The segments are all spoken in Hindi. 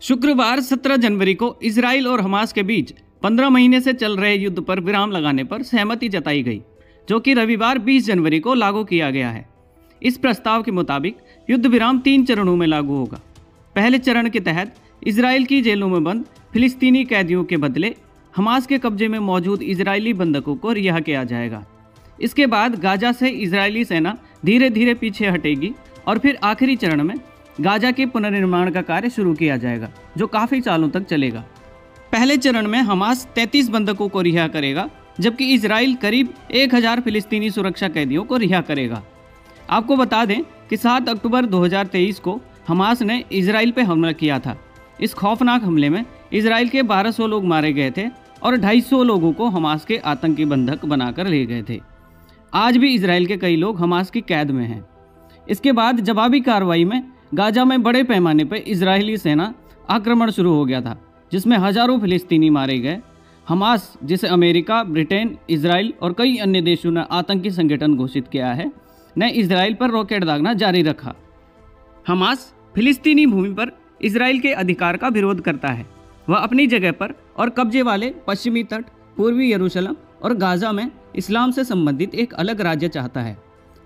शुक्रवार 17 जनवरी को इजराइल और हमास के बीच 15 महीने से चल रहे युद्ध पर विराम लगाने पर सहमति जताई गई, जो कि रविवार 20 जनवरी को लागू किया गया है। इस प्रस्ताव के मुताबिक युद्ध विराम 3 चरणों में लागू होगा। पहले चरण के तहत इजराइल की जेलों में बंद फिलिस्तीनी कैदियों के बदले हमास के कब्जे में मौजूद इजरायली बंधकों को रिहा किया जाएगा। इसके बाद गाजा से इजरायली सेना धीरे धीरे पीछे हटेगी और फिर आखिरी चरण में गाजा के पुनर्निर्माण का कार्य शुरू किया जाएगा, जो काफ़ी सालों तक चलेगा। पहले चरण में हमास 33 बंधकों को रिहा करेगा, जबकि इजराइल करीब 1000 फिलिस्तीनी सुरक्षा कैदियों को रिहा करेगा। आपको बता दें कि 7 अक्टूबर 2023 को हमास ने इजराइल पर हमला किया था। इस खौफनाक हमले में इजराइल के 1200 लोग मारे गए थे और 250 लोगों को हमास के आतंकी बंधक बनाकर ले गए थे। आज भी इजराइल के कई लोग हमास की कैद में हैं। इसके बाद जवाबी कार्रवाई में गाजा में बड़े पैमाने पर इजरायली सेना आक्रमण शुरू हो गया था, जिसमें हजारों फिलिस्तीनी मारे गए। हमास, जिसे अमेरिका, ब्रिटेन, इजराइल और कई अन्य देशों ने आतंकी संगठन घोषित किया है, ने इजराइल पर रॉकेट दागना जारी रखा। हमास फिलिस्तीनी भूमि पर इजराइल के अधिकार का विरोध करता है। वह अपनी जगह पर और कब्जे वाले पश्चिमी तट, पूर्वी यरूशलेम और गाजा में इस्लाम से संबंधित एक अलग राज्य चाहता है।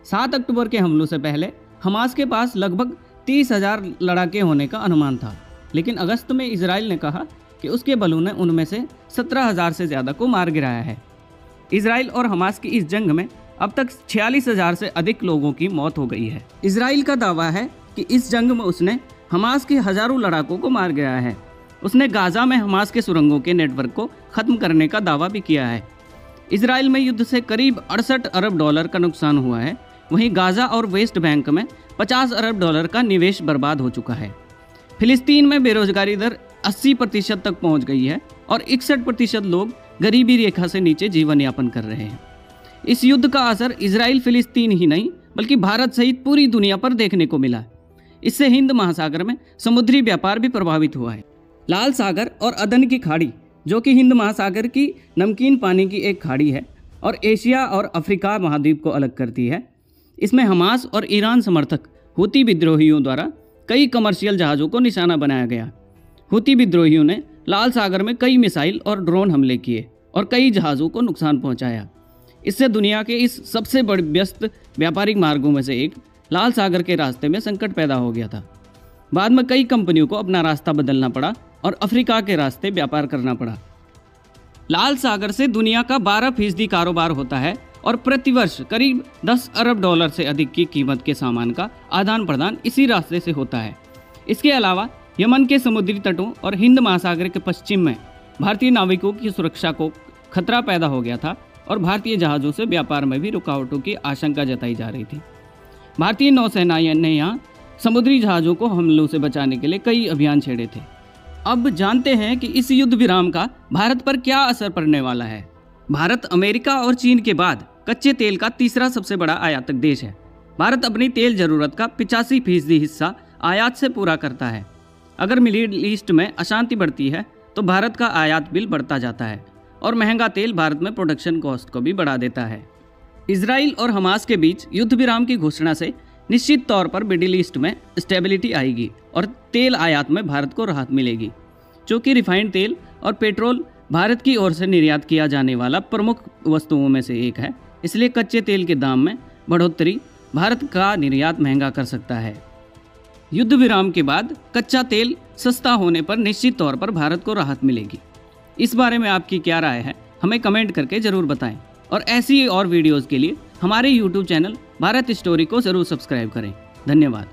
7 अक्टूबर के हमलों से पहले हमास के पास लगभग 30,000 लड़ाके होने का अनुमान था, लेकिन अगस्त में इजराइल ने कहा कि उसके बलों ने उनमें से 17,000 से ज़्यादा को मार गिराया है। इजराइल और हमास की इस जंग में अब तक 46,000 से अधिक लोगों की मौत हो गई है। इजराइल का दावा है कि इस जंग में उसने हमास के हजारों लड़ाकों को मार गिराया है। उसने गाजा में हमास के सुरंगों के नेटवर्क को खत्म करने का दावा भी किया है। इजराइल में युद्ध से करीब 68 अरब डॉलर का नुकसान हुआ है। वहीं गाजा और वेस्ट बैंक में 50 अरब डॉलर का निवेश बर्बाद हो चुका है। फिलिस्तीन में बेरोजगारी दर 80% तक पहुंच गई है और 61% लोग गरीबी रेखा से नीचे जीवन यापन कर रहे हैं। इस युद्ध का असर इजराइल फिलिस्तीन ही नहीं बल्कि भारत सहित पूरी दुनिया पर देखने को मिला। इससे हिंद महासागर में समुद्री व्यापार भी प्रभावित हुआ है। लाल सागर और अदन की खाड़ी, जो कि हिंद महासागर की नमकीन पानी की एक खाड़ी है और एशिया और अफ्रीका महाद्वीप को अलग करती है, इसमें हमास और ईरान समर्थक हुती विद्रोहियों द्वारा कई कमर्शियल जहाज़ों को निशाना बनाया गया। हुती विद्रोहियों ने लाल सागर में कई मिसाइल और ड्रोन हमले किए और कई जहाज़ों को नुकसान पहुंचाया। इससे दुनिया के इस सबसे बड़े व्यस्त व्यापारिक मार्गों में से एक लाल सागर के रास्ते में संकट पैदा हो गया था। बाद में कई कंपनियों को अपना रास्ता बदलना पड़ा और अफ्रीका के रास्ते व्यापार करना पड़ा। लाल सागर से दुनिया का 12% कारोबार होता है और प्रतिवर्ष करीब 10 अरब डॉलर से अधिक की कीमत के सामान का आदान प्रदान इसी रास्ते से होता है। इसके अलावा यमन के समुद्री तटों और हिंद महासागर के पश्चिम में भारतीय नाविकों की सुरक्षा को खतरा पैदा हो गया था और भारतीय जहाज़ों से व्यापार में भी रुकावटों की आशंका जताई जा रही थी। भारतीय नौसेना ने यहाँ समुद्री जहाज़ों को हमलों से बचाने के लिए कई अभियान छेड़े थे। अब जानते हैं कि इस युद्ध विराम का भारत पर क्या असर पड़ने वाला है। भारत अमेरिका और चीन के बाद कच्चे तेल का तीसरा सबसे बड़ा आयातक देश है। भारत अपनी तेल जरूरत का 85% हिस्सा आयात से पूरा करता है। अगर मिडिल ईस्ट में अशांति बढ़ती है तो भारत का आयात बिल बढ़ता जाता है और महंगा तेल भारत में प्रोडक्शन कॉस्ट को भी बढ़ा देता है। इजराइल और हमास के बीच युद्ध विराम की घोषणा से निश्चित तौर पर मिडिल ईस्ट में स्टेबिलिटी आएगी और तेल आयात में भारत को राहत मिलेगी। चूँकि रिफाइंड तेल और पेट्रोल भारत की ओर से निर्यात किया जाने वाला प्रमुख वस्तुओं में से एक है, इसलिए कच्चे तेल के दाम में बढ़ोतरी भारत का निर्यात महंगा कर सकता है। युद्ध विराम के बाद कच्चा तेल सस्ता होने पर निश्चित तौर पर भारत को राहत मिलेगी। इस बारे में आपकी क्या राय है, हमें कमेंट करके ज़रूर बताएं और ऐसी और वीडियोज़ के लिए हमारे YouTube चैनल भारत स्टोरी को ज़रूर सब्सक्राइब करें। धन्यवाद।